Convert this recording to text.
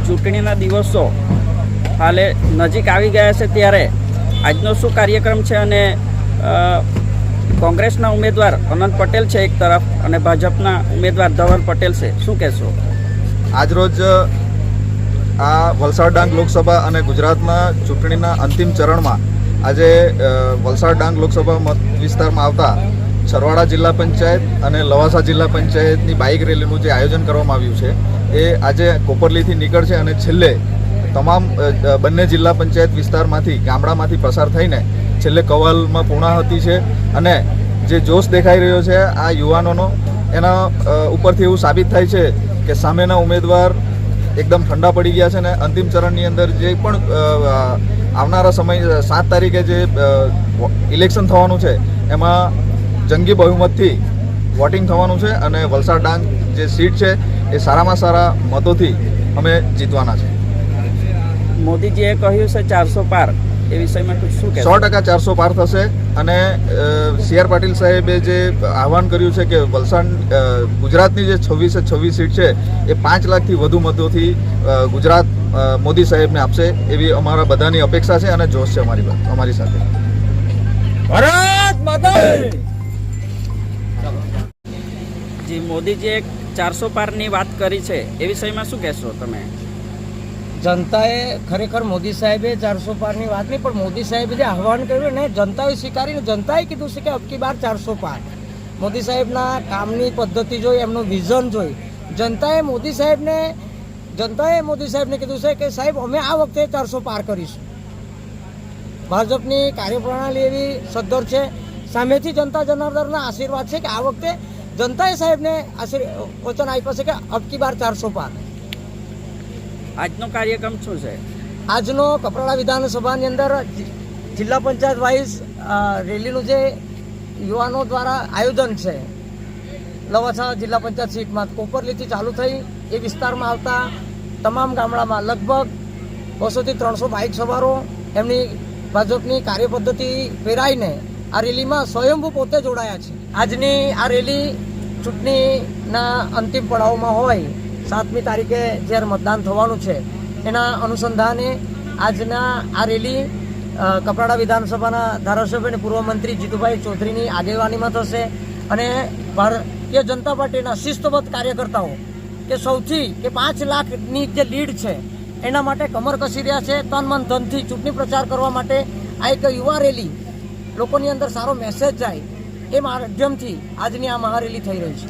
ચૂંટણીના દિવસો હાલે નજીક આવી ગયા છે, ત્યારે આજનો શું કાર્યક્રમ છે અને કોંગ્રેસના ઉમેદવાર અનંત પટેલ છે એક તરફ અને ભાજપના ઉમેદવાર ધવલ પટેલ છે, શું કહેશો? આજરોજ આ વલસાડ ડાંગ લોકસભા અને ગુજરાતના ચૂંટણીના અંતિમ ચરણમાં આજે વલસાડ ડાંગ લોકસભા મત વિસ્તારમાં આવતા છરવાડા જિલ્લા પંચાયત અને લવાસા જિલ્લા પંચાયતની બાઇક રેલીનું જે આયોજન કરવામાં આવ્યું છે એ આજે કોપરલીથી નીકળશે અને છેલ્લે તમામ બંને જિલ્લા પંચાયત વિસ્તારમાંથી ગામડામાંથી પસાર થઈને છેલ્લે કવાલમાં પૂર્ણાહુતિ છે. અને જે જોશ દેખાઈ રહ્યો છે આ યુવાનોનો, એના ઉપરથી એવું સાબિત થાય છે કે સામેના ઉમેદવાર એકદમ ઠંડા પડી ગયા છે. અને અંતિમ ચરણની અંદર જે પણ આવનારા સમય 7 તારીખે જે ઇલેક્શન થવાનું છે એમાં જંગી બહુમતથી વોટિંગ થવાનું છે અને વલસાડ ડાંગ જે સીટ છે એ સારામાં સારા મતોથી અમે જીતવાના છે. મોદીજીએ કહ્યું છે 400 પાર, એ વિષયમાં શું કહેશો? 100% 400 પાર થશે. અને સી.આર. પાટીલ સાહેબે જે આહવાન કર્યું છે કે વલસાડ ગુજરાતની જે 26 સીટ છે એ 5 લાખથી વધુ મતોથી ગુજરાત મોદી સાહેબને આપશે એવી અમારા બધાની અપેક્ષા છે અને જોશ છે અમારી સાથે. ભારત માતા જી, મોદીજીએ 400 પારની વાત કરી છે, એ વિષયમાં શું કહેશો તમે? જનતાએ ખરેખર મોદી સાહેબે 400 પારની વાત નહીં, પણ મોદી સાહેબે જે આહવાન કર્યું ને જનતાએ સ્વીકારીને જનતાએ કીધું છે કે અબકી બાર 400 પાર. મોદી સાહેબના કામની પદ્ધતિ જોઈ, એમનું વિઝન જોઈ જનતાએ મોદી સાહેબને કીધું છે કે સાહેબ અમે આ વખતે 400 પાર કરીશું. ભાજપની કાર્યપ્રણાલી એવી સદ્ધર છે, સામેથી જનતા જનાર્દનના આશીર્વાદ છે કે આ વખતે જનતાએ સાહેબને વચન આપ્યું છે કે અબકી બાર 400 પાર. આજનો કાર્યક્રમ શું છે? આજનો કપરાડા વિધાનસભાની અંદર જિલ્લા પંચાયત વાઇઝ રેલીનું જે યુવાનો દ્વારા આયોજન છે, લવાસા જિલ્લા પંચાયત સીટમાં કોપરલીથી ચાલુ થઈ એ વિસ્તારમાં આવતા તમામ ગામડામાં લગભગ 200 થી 300 બાઇક સવારો એમની ભાજપની કાર્યપદ્ધતિ પહેરાઈને આ રેલીમાં સ્વયંભૂ પોતે જોડાયા છે. આજની આ રેલી ચૂંટણીના અંતિમ પડાવમાં હોય, 7મી તારીખે જ્યારે મતદાન થવાનું છે એના અનુસંધાને આજના આ રેલી કપરાડા વિધાનસભાના ધારાસભ્ય અને પૂર્વ મંત્રી જીતુભાઈ ચૌધરીની આગેવાનીમાં થશે. અને ભારતીય જનતા પાર્ટીના શિસ્તબદ્ધ કાર્યકર્તાઓ કે સૌથી કે 5 લાખની જે લીડ છે એના માટે કમર કસી રહ્યા છે. તન મન ધનથી ચૂંટણી પ્રચાર કરવા માટે આ એક યુવા રેલી લોકોની અંદર સારો મેસેજ જાય એ માધ્યમથી આજની આ મહારેલી થઈ રહી છે.